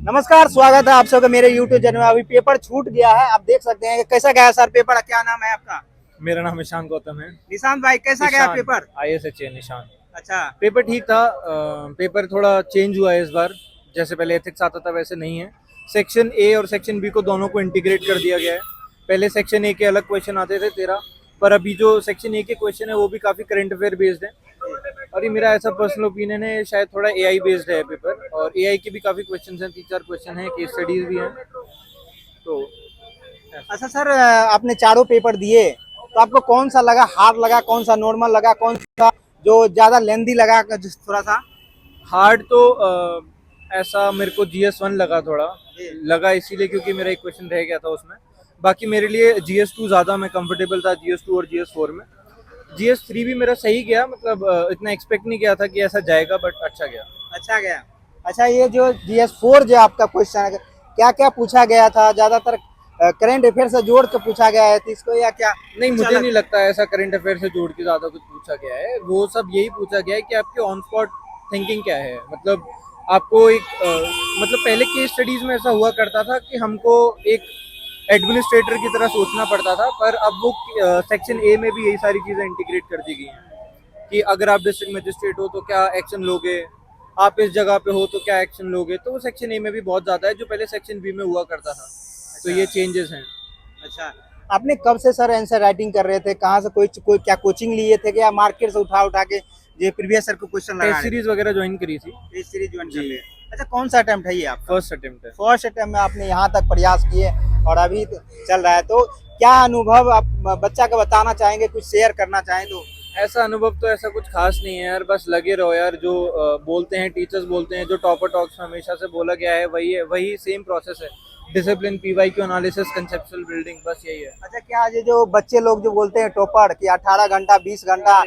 नमस्कार, स्वागत है आप सबका मेरे YouTube चैनल में। अभी पेपर छूट गया है, आप देख सकते हैं कि कैसा गया सर पेपर। क्या नाम है आपका? मेरा नाम ईशान गौतम है। निशांत भाई, कैसा गया पेपर? ISHA निशान। अच्छा। पेपर ठीक था। पेपर थोड़ा चेंज हुआ है इस बार। जैसे पहले एथिक्स आता था वैसे नहीं है। सेक्शन ए और सेक्शन बी को दोनों को इंटीग्रेट कर दिया गया है। पहले सेक्शन ए के अलग क्वेश्चन आते थे 13, पर अभी जो सेक्शन ए के क्वेश्चन है वो भी काफ़ी करंट अफेयर बेस्ड है। और ये मेरा ऐसा पर्सनल ओपिनियन है, शायद थोड़ा AI बेस्ड है पेपर। और AI के भी काफ़ी क्वेश्चन हैं, 3-4 क्वेश्चन हैं, केस स्टडीज भी हैं। तो अच्छा सर, आपने चारों पेपर दिए तो आपको कौन सा लगा, हार्ड लगा, कौन सा नॉर्मल लगा, कौन सा जो ज्यादा लेंदी लगा, थोड़ा सा? हार्ड तो ऐसा मेरे को GS1 लगा, थोड़ा लगा इसीलिए क्योंकि मेरा एक क्वेश्चन रह गया था उसमें। बाकी मेरे लिए GS2 ज़्यादा मैं कंफर्टेबल था, GS2 और GS4 में। GS3 भी मेरा सही गया, मतलब इतना एक्सपेक्ट नहीं किया था कि ऐसा जाएगा, बट अच्छा गया। अच्छा गया। अच्छा, ये जो GS4 जो आपका क्वेश्चन है, क्या क्या पूछा गया था? ज्यादातर करंट अफेयर से जोड़ के पूछा गया है इसको, या क्या नहीं, कुछ मुझे अलग? नहीं लगता ऐसा करंट अफेयर से जोड़ के ज़्यादा कुछ पूछा गया है। वो सब यही पूछा गया है कि आपके ऑन स्पॉट थिंकिंग क्या है। मतलब आपको एक मतलब पहले केस स्टडीज में ऐसा हुआ करता था कि हमको एक एडमिनिस्ट्रेटर की तरह सोचना पड़ता था, पर अब वो सेक्शन ए में भी यही सारी चीज़ें इंटीग्रेट कर दी गई हैं कि अगर आप डिस्ट्रिक्ट मजिस्ट्रेट हो तो क्या एक्शन लोगे, आप इस जगह पे हो तो क्या एक्शन लोगे। तो वो सेक्शन ए में भी बहुत ज़्यादा है जो पहले सेक्शन बी में हुआ करता था। तो ये चेंजेस हैं। अच्छा, आपने कब से सर आंसर राइटिंग कर रहे थे? कहाँ से कोई क्या कोचिंग लिए थे, क्या मार्केट से उठा उठा के ये प्रीवियस सर को क्वेश्चन लगा टेस्ट रहे सीरीज वगैरह ज्वाइन करी थी। थे? इस सीरीज ज्वाइन कर जी, लिए। अच्छा, कौन सा अटेम्प्ट है ये आपका? फर्स्ट अटेम्प्ट है। फर्स्ट अटेम्प्ट में आपने यहाँ तक प्रयास किए और अभी तो चल रहा है, तो क्या अनुभव आप बच्चा को बताना चाहेंगे, कुछ शेयर करना चाहें तो? ऐसा अनुभव तो ऐसा कुछ खास नहीं है यार, बस लगे रहो यार। जो बोलते हैं टीचर्स, बोलते हैं जो टॉपर टॉक्स में हमेशा से बोला गया है वही है, वही सेम प्रोसेस है। Discipline, PYQ analysis, conceptual building, बस यही है। अच्छा, क्या ये जो बच्चे लोग जो बोलते हैं टॉपर कि 18 घंटा 20 घंटा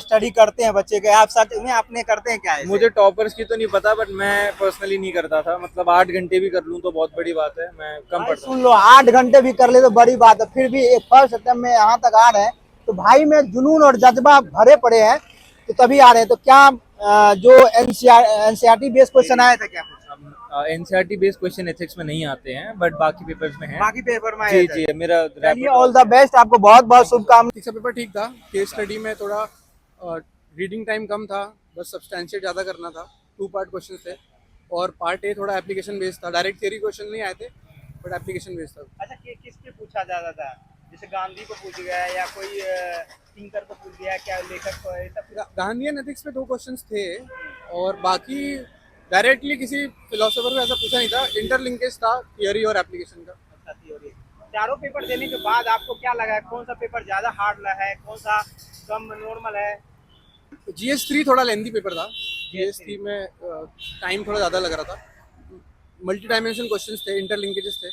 स्टडी करते हैं बच्चे के, आप सच में आपने करते हैं क्या ऐसे? मुझे टॉपर्स की तो नहीं पता, बट मैं पर्सनली नहीं करता था। मतलब 8 घंटे भी कर लूँ तो बहुत बड़ी बात है, मैं कम भाई पढ़ता सुन हूँ। लो, 8 घंटे भी कर ले तो बड़ी बात है, फिर भी एक फर्स्ट अटेम्प्ट में यहाँ तक आ रहे हैं तो भाई में जुनून और जज्बा भरे पड़े हैं, तो तभी आ रहे हैं। तो क्या जो एनसीईआरटी बेस्ड क्वेश्चन आया था क्या कुछ? NCERT बेस्ड क्वेश्चन एथिक्स में नहीं आते हैं, बट बाकी पेपर्स में हैं। बाकी पेपर में आया जी था? जी, मेरा चलिए, रैपिड ऑल द बेस्ट, आपको बहुत बहुत शुभकामनाएं। ठीक सा पेपर ठीक था। केस स्टडी में थोड़ा रीडिंग टाइम कम था, बस सब्सटैंशिएट ज़्यादा करना था। 2 पार्ट क्वेश्चन थे और पार्ट ए थोड़ा एप्लीकेशन बेस्ड था। डायरेक्ट थ्योरी क्वेश्चन नहीं आए थे, बट एप्लीकेशन बेस्ड था। अच्छा, किस पे पूछा जाता था? जैसे गांधी को पूछ गया या कोई थिंकर को पूछ गया, क्या लेखक को, ऐसा कुछ? गांधीयन एथिक्स पे 2 क्वेश्चंस थे और बाकी डायरेक्टली किसी फिलोसोफर को ऐसा पूछा नहीं था। इंटरलिंकेज था थियोरी और एप्लीकेशन का। अच्छा, थ्योरी। चारों पेपर देने के बाद आपको क्या लगा, कौन सा पेपर ज्यादा हार्ड लगा है, कौन सा कम नॉर्मल है? GS3 थोड़ा लेंथी पेपर था। GS3 में टाइम थोड़ा ज़्यादा लग रहा था। मल्टी डायमेंशन क्वेश्चंस थे, इंटरलिंकेजेस थे।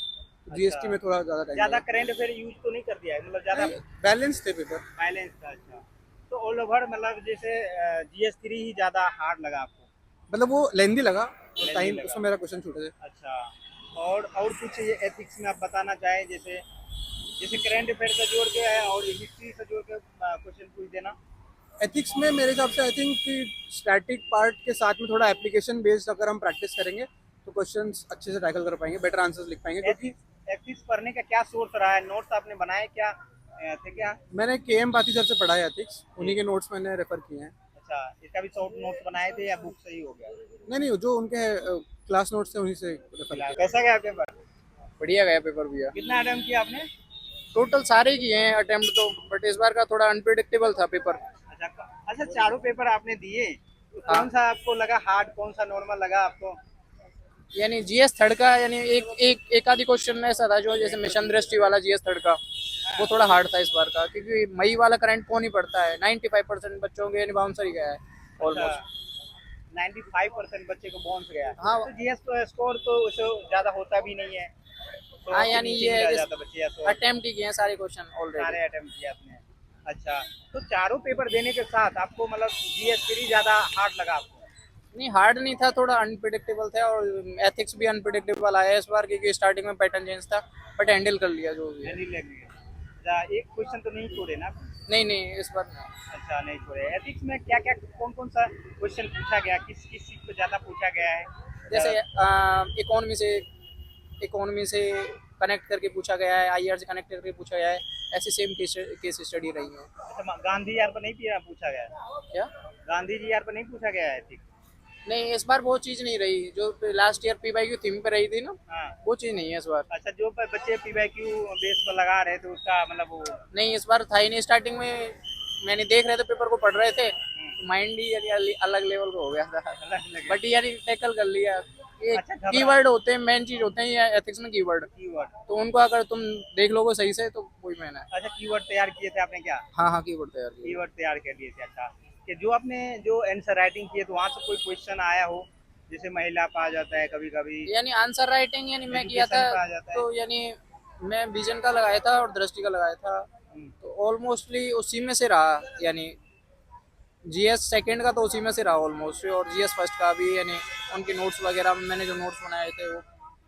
GS3 में थोड़ा ज़्यादा टाइम ज्यादा लगा। करंट अफेयर यूज तो नहीं कर दिया है, मतलब ज्यादा बैलेंस थे पेपर। बैलेंस था? अच्छा, तो ऑल ओवर मतलब जैसे GS3 ही ज्यादा हार्ड लगा आपको? मतलब वो लेंदी लगा, Lengthy टाइम लगा। उसमें मेरा क्वेश्चन छूटे थे। अच्छा, और कुछ ये एथिक्स में आप बताना चाहें, जैसे जैसे करंट अफेयर से जोड़ के है और हिस्ट्री से जोड़ के क्वेश्चन पूछ देना? एथिक्स में मेरे हिसाब से आई थिंक कि स्टैटिक पार्ट के साथ में थोड़ा एप्लीकेशन बेस्ड अगर हम प्रैक्टिस करेंगे तो क्वेश्चंस अच्छे से टैकल कर पाएंगे, बेटर आंसर्स लिख पाएंगे। क्योंकि एथिक्स एथिक्स पढ़ने का क्या सोर्स रहा है? नोट्स आपने बनाए क्या थे क्या? मैंने KM पाथी सर से पढ़ा है एथिक्स, उन्हीं के नोट्स मैंने रेफर किए हैं। अच्छा, इसका भी शॉर्ट नोट्स बनाए थे या बुक से ही हो गया? नहीं, जो उनके क्लास नोट्स थे उन्हीं से रेफर किया। कैसा गया पेपर? बढ़िया गया पेपर भैया। कितना अटेम्प्ट किया आपने? टोटल सारे ही किए हैं अटेम्प्ट तो, बट इस बार का थोड़ा अनप्रिडिक्टेबल था पेपर। अच्छा, चारों पेपर आपने दिए तो हाँ। कौन सा आपको लगा हार्ड, कौन सा नॉर्मल लगा आपको? यानी GS थर्ड का, यानी एक आधी क्वेश्चन ऐसा था जो जैसे मिशन दृष्टि वाला GS थर्ड का, वो थोड़ा हार्ड था इस बार का, क्योंकि मई वाला करंट कौन ही पड़ता है। 95% बच्चों के बाउंसर ही गया है ऑलमोस्ट। 95% बच्चे को बाउंस गया। हाँ। तो जीएस तो स्कोर तो उससे ज्यादा होता भी नहीं है, तो हाँ, के यानी नीचे ये ही है रह कि जाता बच्चे या तो अटेम्प्ट ही किए हैं सारे क्वेश्चन ऑलरेडी। सारे अटेम्प्ट किए आपने। अच्छा, तो चारों पेपर देने के साथ आपको मतलब जीएस फिर ही ज्यादा हार्ड लगा आपको? नहीं, हार्ड नहीं था, थोड़ा अनप्रिडिक्टेबल था। और एथिक्स भी अनप्रिडिक्टेबल आया इस बार, क्योंकि स्टार्टिंग में पैटर्न चेंज था, बट हैंडल कर लिया जो भी है। नहीं लग गया? अच्छा, एक क्वेश्चन तो नहीं छोड़े ना? नहीं, इस बार नहीं। अच्छा, नहीं छोड़े। एथिक्स में क्या क्या कौन कौन सा क्वेश्चन पूछा गया, किस किस चीज को ज्यादा पूछा गया है? जैसे इकोनॉमी से कनेक्ट करके पूछा गया है, आईआर से कनेक्ट करके पूछा गया है, ऐसे सेम केस स्टडी रही है। अच्छा, गांधी यार पर नहीं पूछा गया है? क्या? गांधी जी यार पर नहीं पूछा गया है एथिक्स? नहीं, इस बार वो चीज़ नहीं रही जो लास्ट ईयर पीवाई की थीम पे रही थी ना, हाँ। वो चीज़ नहीं है इस बार। अच्छा, जो बच्चे पीवाईक्यू बेस पर लगा रहे थे उसका मतलब वो नहीं, इस बार था ही नहीं। स्टार्टिंग में मैंने देख रहे थे, पेपर को पढ़ रहे थे, माइंड ही यानी अलग लेवल का हो गया था, अलग लगे। बट यानी टैकल कर लिया। ये अच्छा, घबरा- कीवर्ड होते हैं, मेन चीज होते हैं ये एथिक्स में, कीवर्ड। कीवर्ड। तो उनको अगर तुम देख लोगे सही से तो वही मैंने। अच्छा, कीवर्ड तैयार किए थे आपने क्या? हाँ, कीवर्ड तैयार किया। कीवर्ड तैयार कर लिए थे। अच्छा, कि जो आपने जो आंसर राइटिंग किए तो वहाँ से कोई क्वेश्चन आया हो, जैसे महिला पे आ जाता है कभी कभी, यानी आंसर राइटिंग यानी मैं किया Education पे आ था, जाता है। तो यानी मैं विजन का लगाया था और दृष्टि का लगाया था, तो ऑलमोस्टली उसी में से रहा। यानी जीएस सेकंड का तो उसी में से रहा ऑलमोस्ट, और जीएस फर्स्ट का भी यानी उनके नोट्स वगैरह मैंने जो नोट्स बनाए थे वो,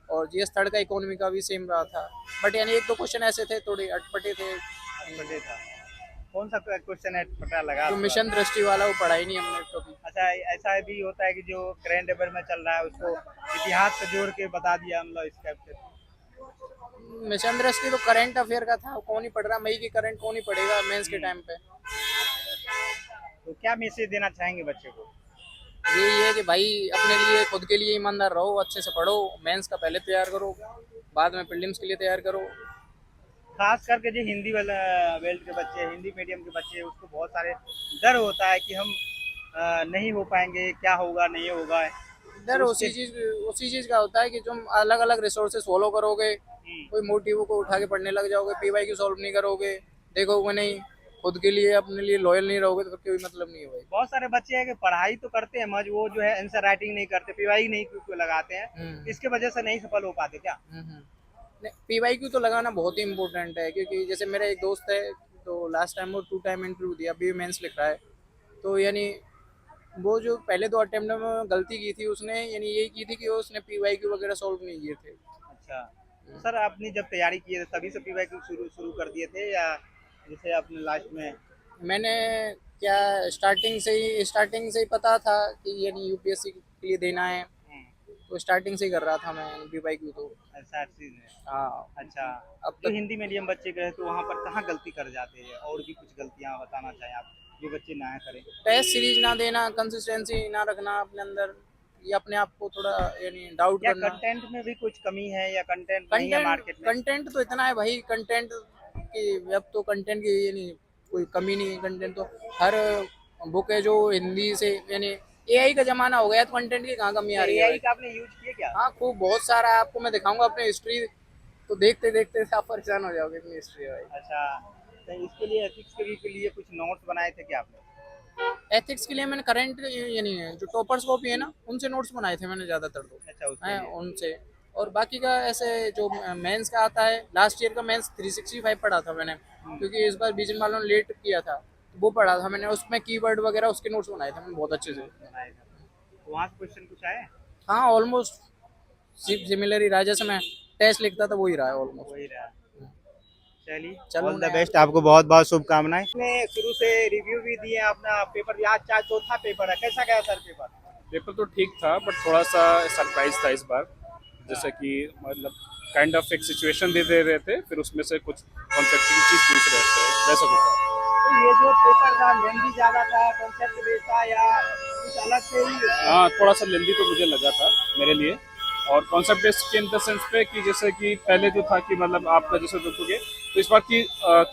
और जीएस थर्ड का इकोनॉमी का भी सेम रहा था। बट यानी एक दो क्वेश्चन ऐसे थे थोड़े अटपटे थे। बड़े था। कौन सा क्वेश्चन है पता लगा? जो मिशन दृष्टि वाला वो पढ़ा ही नहीं हमने कभी। अच्छा, ऐसा भी होता है कि जो करंट अफेयर में चल रहा है उसको इतिहास से जोड़ के बता दिया हम लोग इसका। मिशन दृष्टि तो करंट अफेयर का था, कौन ही पढ़ रहा, मई की करंट कौन ही पढ़ेगा मेंस के टाइम पे। तो क्या मैसेज देना चाहेंगे बच्चे को? यही है कि भाई अपने लिए, खुद के लिए ईमानदार रहो, अच्छे से पढ़ो, मेंस का पहले तैयार करो, बाद में प्रीलिम्स के लिए तैयार करो। खास करके जो हिंदी वाला बेल्ट के बच्चे, हिंदी मीडियम के बच्चे, उसको बहुत सारे डर होता है कि हम नहीं हो पाएंगे, क्या होगा नहीं होगा। इधर उसी चीज का होता है कि तुम अलग अलग रिसोर्सेज फॉलो करोगे, कोई मोटिव को उठा के पढ़ने लग जाओगे, पीवाई क्यू सॉल्व नहीं करोगे, देखोगे नहीं, खुद के लिए अपने लिए लॉयल नहीं रहोगे, तो फिर कोई मतलब नहीं है भाई। बहुत सारे बच्चे हैं कि पढ़ाई तो करते हैं मज, वो जो है आंसर राइटिंग नहीं करते, पीवाई नहीं क्यों लगाते हैं, इसके वजह से नहीं सफल हो पाते क्या? पीवाई क्यू तो लगाना बहुत ही इम्पोर्टेंट है, क्योंकि जैसे मेरा एक दोस्त है, तो लास्ट टाइम वो 2 टाइम इंटरव्यू दिया, अभी मेंस लिख रहा है, तो यानी वो जो पहले 2 अटेम्प्ट में गलती की थी उसने, यानी यही की थी कि उसने पीवाई क्यू वगैरह सॉल्व नहीं किए थे। अच्छा, तो सर आपने जब तैयारी की है तभी से पीवाई क्यू शुरू कर दिए थे, या जैसे आपने लास्ट में? मैंने क्या स्टार्टिंग से ही पता था कि यानी यूपीएससी के लिए देना है, तो स्टार्टिंग से ही कर रहा था मैं पीवाई क्यू तो। ऐसा चीज है। हाँ, अच्छा, अब जो तक हिंदी मीडियम बच्चे गए तो वहाँ पर कहाँ गलती कर जाते हैं, और भी कुछ गलतियाँ बताना चाहें आप जो बच्चे ना करें? टेस्ट सीरीज ना देना, कंसिस्टेंसी ना रखना अपने अंदर, या अपने आप को थोड़ा यानी डाउट या करना। कंटेंट में भी कुछ कमी है, या कंटेंट नहीं है मार्केट में? कंटेंट तो इतना है भाई, कंटेंट की अब तो कंटेंट की यानी कोई कमी नहीं है। कंटेंट तो हर बुक है जो हिंदी से, यानी एआई का जमाना हो गया, तो कंटेंट की कहाँ कमी आ रही है एआई भाई? का आपने यूज किया क्या? हाँ, खूब, बहुत सारा है, आपको मैं दिखाऊंगा अपनी हिस्ट्री, तो देखते देखते आप परेशान हो जाओगे, इतनी हिस्ट्री है भाई। अच्छा, तो इसके लिए एथिक्स के लिए कुछ नोट्स बनाए थे क्या आपने? एथिक्स के लिए मैंने करंट यानी जो टॉपर्स कॉपी है ना, उनसे नोट्स बनाए थे मैंने ज़्यादातर तो। अच्छा, उसके हैं लिए। उनसे, और बाकी का ऐसे जो मेंस का आता है, लास्ट ईयर का मेंस 365 पढ़ा था मैंने, क्योंकि इस बार बीजन वालों ने लेट किया था, तो वो पढ़ा था मैंने, उसमें कीवर्ड वगैरह उसके नोट्स बनाए थे मैंने बहुत अच्छे से। बनाए थे। तो वहाँ से क्वेश्चन कुछ आए? हाँ, ऑलमोस्ट सिमिलर ही रहा, जैसे मैं टेस्ट लिखता था वही रहा है ऑलमोस्ट। वही रहा। चलिए, चलो ऑल द मैं- बेस्ट, आपको बहुत बहुत शुभकामनाएं। आपने शुरू से रिव्यू भी दिए, अपना पेपर आज चौथा पेपर है, कैसा गया सर पेपर? पेपर तो ठीक था, बट थोड़ा सा सरप्राइज था इस बार, जैसे कि मतलब काइंड ऑफ एक सिचुएशन दे रहे थे, फिर उसमें से कुछ कॉन्सेप्ट चीज पूछ रहे थे, वैसा कुछ था। तो ये जो पेपर था लेंदी ज्यादा था, कॉन्सेप्ट बेस्ड था, या कुछ अलग से ही? हाँ, थोड़ा सा लेंदी तो मुझे लगा था मेरे लिए, और कॉन्सेप्ट बेस्ड के इन द सेंस पे कि जैसे कि पहले जो था कि मतलब आपका जैसे देखोगे तो इस बार की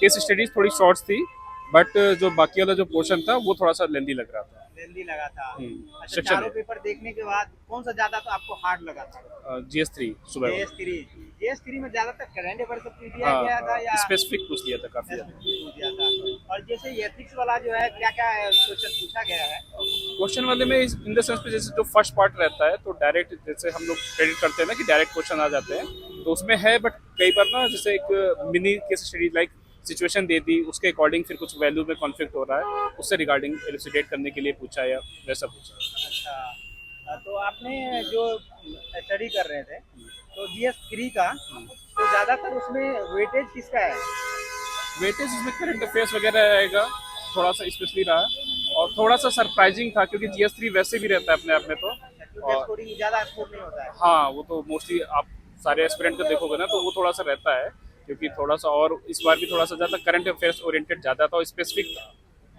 केस स्टडीज थोड़ी शॉर्ट्स थी, बट जो बाकी वाला जो पोर्शन था वो थोड़ा सा लेंदी लग रहा था। लेंदी लगा था। अच्छा, सेक्शन चारों पेपर देखने के बाद कौन सा ज्यादा तो आपको हार्ड लगा था? GS3 सुबह JS3 में ज्यादातर करंट अफेयर सब पूछ दिया हाँ, गया था, या स्पेसिफिक पूछ लिया था काफी ज्यादा। पूछ दिया था? और जैसे एथिक्स वाला जो है, क्या क्या क्वेश्चन पूछा गया है? क्वेश्चन वाले में इन द सेंस पे जैसे जो फर्स्ट पार्ट रहता है तो डायरेक्ट, जैसे हम लोग क्रेडिट करते हैं ना कि डायरेक्ट क्वेश्चन आ जाते हैं, तो उसमें है, बट कई बार ना जैसे एक mini case study like situation दे दी, उसके अकॉर्डिंग फिर कुछ वैल्यू में कॉन्फ्लिक्ट हो रहा है, उससे रिगार्डिंग एलिसिडेट करने के लिए पूछा या वैसा पूछा। अच्छा, तो आपने जो स्टडी कर रहे थे तो GS3 का, तो ज्यादातर उसमें वेटेज किसका है? वेटेज इसमें करंट अफेयर्स वगैरह रहेगा, थोड़ा सा स्पेशली रहा, और थोड़ा सा सरप्राइजिंग था क्योंकि GS3 वैसे भी रहता है अपने आप में, तो और कोडिंग ज्यादा स्कोप नहीं होता है। हाँ, वो तो मोस्टली आप सारे एस्पिरेंट को देखोगे ना तो वो थोड़ा सा रहता है, क्योंकि थोड़ा सा, और इस बार भी थोड़ा सा ज़्यादा करंट अफेयर्स ओरिएंटेड ज़्यादा था और स्पेसिफिक था,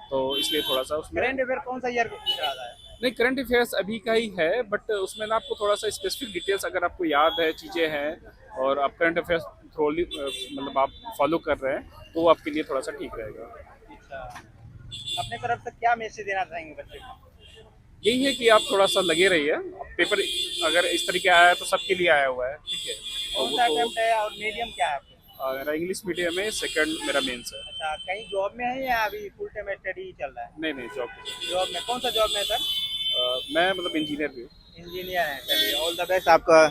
तो इसलिए थोड़ा सा उसमें करंट अफेयर कौन सा ईयर पूछ रहा था? नहीं, करंट अफेयर्स अभी का ही है, बट उसमें ना आपको थोड़ा सा स्पेसिफिक डिटेल्स अगर आपको याद है, चीज़ें हैं और आप करंट अफेयर्स थ्रोली मतलब आप फॉलो कर रहे हैं तो वो आपके लिए थोड़ा सा ठीक रहेगा। अच्छा, अपने तरफ से क्या मैसेज देना चाहेंगे बच्चे को? यही है कि आप थोड़ा सा लगे रहिए, पेपर अगर इस तरीके आया है तो सबके लिए आया हुआ है, ठीक है। और कौन सा अटेम्प्ट है और मीडियम क्या है आपके? मेरा इंग्लिश मीडियम है, सेकंड मेरा मेंस है। अच्छा, कहीं जॉब में है या अभी फुल टाइम स्टडी चल रहा है? नहीं जॉब जॉब में, कौन सा जॉब में है सर? मैं मतलब इंजीनियर भी हूँ। इंजीनियर है, चलिए ऑल द बेस्ट आपका,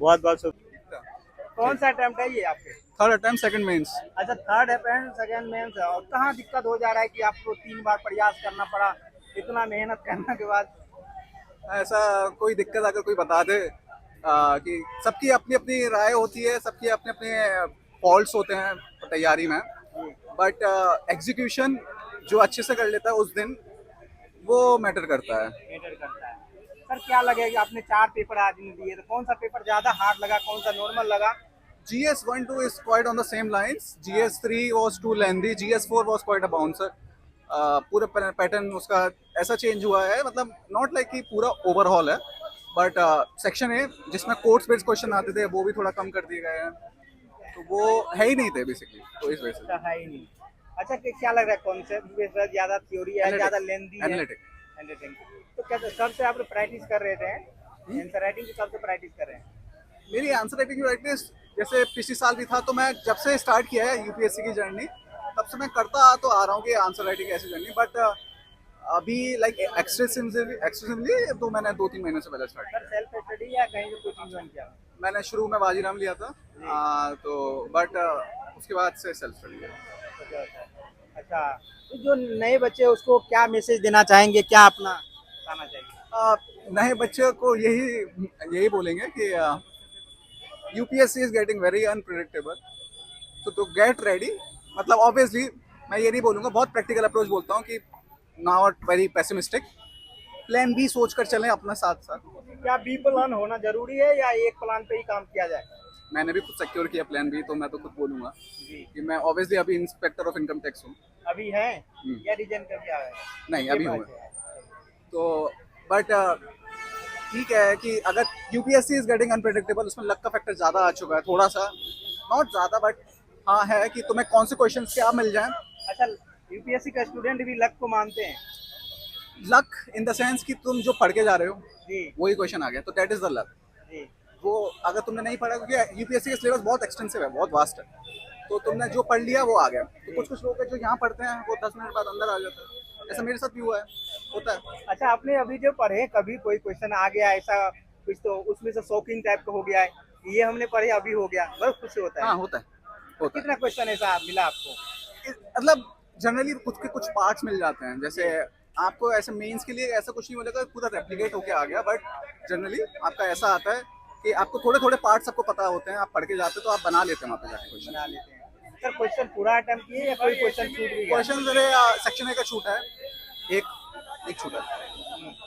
बहुत बहुत शुक्रिया। कौन सा अटेम्प्ट है ये आपके? Third attempt second mains. अच्छा, थर्ड अटेम्प्ट सेकंड मेंस है, और कहाँ दिक्कत हो जा रहा है कि आपको 3 बार प्रयास करना पड़ा इतना मेहनत करने के बाद? ऐसा कोई दिक्कत अगर कोई बता दे कि सबकी अपनी अपनी राय होती है, सबकी अपने अपने फॉल्ट्स होते हैं तैयारी में, बट एग्जीक्यूशन जो अच्छे से कर लेता है उस दिन वो मैटर करता है। मैटर करता है। सर क्या लगेगा कि आपने 4 पेपर आज में दिए, तो कौन सा पेपर ज्यादा हार्ड लगा, कौन सा नॉर्मल लगा? GS 1-2 is quite on the same lines. GS 3 was too lengthy. GS 4 was quite a bouncer. पूरा पैटर्न उसका ऐसा चेंज हुआ है, मतलब नॉट लाइक कि पूरा ओवरहॉल है, बट सेक्शन ए जिसमें कोर्स बेस्ड क्वेश्चन आते थे वो भी थोड़ा कम कर दिए गए हैं, तो वो है ही नहीं थे बेसिकली, तो इस वजह से। अच्छा, है ही नहीं। अच्छा, क्या लग रहा है कॉन्सेप्ट ज्यादा थ्योरी है, ज्यादा लेंथी है? एनालिटिक। तो क्या कब से आप प्रैक्टिस कर रहे थे? आंसर राइटिंग की कब से प्रैक्टिस कर रहे हैं? मेरी आंसर राइटिंग की प्रैक्टिस जैसे पिछले साल भी था, तो मैं जब से स्टार्ट किया है यूपीएससी की जर्नी तब से मैं करता तो आ रहा हूँ कि आंसर राइटिंग ऐसी जर्नी, बट अभी लाइक एक्सटेंसिवली तो मैंने 2-3 महीने से पहले स्टार्ट सर सेल्फ स्टडी या कहीं से कोचिंग ज्वाइन किया? मैंने शुरू में बाजीराम लिया था, तो बट उसके बाद से सेल्फ स्टडी किया। अच्छा, तो जो नए बच्चे उसको क्या मैसेज देना चाहेंगे, क्या अपना बताना चाहिए? नए बच्चे को यही बोलेंगे कि UPSC is getting very unpredictable, तो गेट रेडी। मतलब ऑब्वियसली मैं ये नहीं बोलूँगा, बहुत प्रैक्टिकल अप्रोच बोलता हूँ कि not very pessimistic, plan B सोच कर चलें अपना साथ साथ। क्या बी प्लान होना जरूरी है या एक प्लान पे ही काम किया जाए? मैंने भी खुद सिक्योर किया प्लान बी, तो मैं तो खुद बोलूँगा कि मैं ऑब्वियसली अभी इंस्पेक्टर ऑफ इनकम टैक्स हूँ। अभी है या रिजाइन कर दिया है? नहीं, अभी हूँ। तो बट ठीक है कि अगर यूपीएससी इज गेटिंग अनप्रेडिक्टेबल, उसमें लक का फैक्टर ज़्यादा आ चुका है, थोड़ा सा, नॉट ज़्यादा बट हाँ है कि तुम्हें कौन से क्वेश्चन क्या मिल जाए। अच्छा, यूपीएससी का स्टूडेंट भी लक को मानते हैं? लक इन द सेंस कि तुम जो पढ़ के जा रहे हो जी वही क्वेश्चन आ गया, तो दैट इज द लक। जी। वो अगर तुमने नहीं पढ़ा, क्योंकि यूपीएससी का सिलेबस बहुत एक्सटेंसिव है, बहुत वास्ट है, तो तुमने जो पढ़ लिया वो आ गया। तो कुछ लोग हैं जो यहाँ पढ़ते हैं वो 10 मिनट बाद अंदर आ जाता है, ऐसा मेरे साथ भी हुआ है, होता है। अच्छा, आपने अभी जो पढ़े कभी कोई क्वेश्चन आ गया ऐसा कुछ, तो उसमें से शॉकिंग टाइप का हो गया है, ये हमने पढ़े अभी हो गया, बहुत खुशी होता है? हाँ, होता है। कितना क्वेश्चन ऐसा मिला आपको? मतलब जनरली खुद के कुछ पार्ट्स मिल जाते हैं, जैसे आपको ऐसे मेंस के लिए ऐसा कुछ नहीं मिलेगा पूरा रेप्लिकेट होके आ गया, बट जनरली आपका ऐसा आता है कि आपको थोड़े थोड़े पार्ट्स आपको पता होते हैं, आप पढ़ के जाते हैं तो आप बना लेते हैं वहाँ पे जाके क्वेश्चन। बना लेते हैं। सर क्वेश्चन पूरा अटेम्प्ट किए या कोई क्वेश्चन छूट भी गया? क्वेश्चन मेरे सेक्शन ए का छूटा है, एक छूटा है,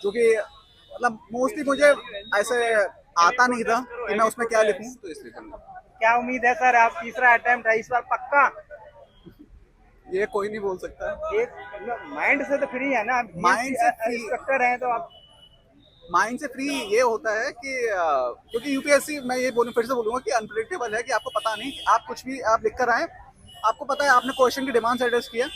जो कि मतलब मोस्टली मुझे ऐसे आता नहीं था कि मैं उसमें क्या लिखूं, तो इसलिए करना। क्या उम्मीद है सर, आप तीसरा अटेम्प्ट है इस बार पक्का? ये कोई नहीं बोल सकता। एक माइंड से तो फ्री है ना, माइंड से free। इंस्ट्रक्टर हैं तो आप माइंड से फ्री ये होता है कि क्योंकि यूपीएससी, मैं ये फिर से बोलूंगा कि अनप्रेडिक्टेबल है, कि आपको पता नहीं कि आप कुछ भी आप लिख कर आए, आपको पता है आपने क्वेश्चन की डिमांड्स एड्रेस किया,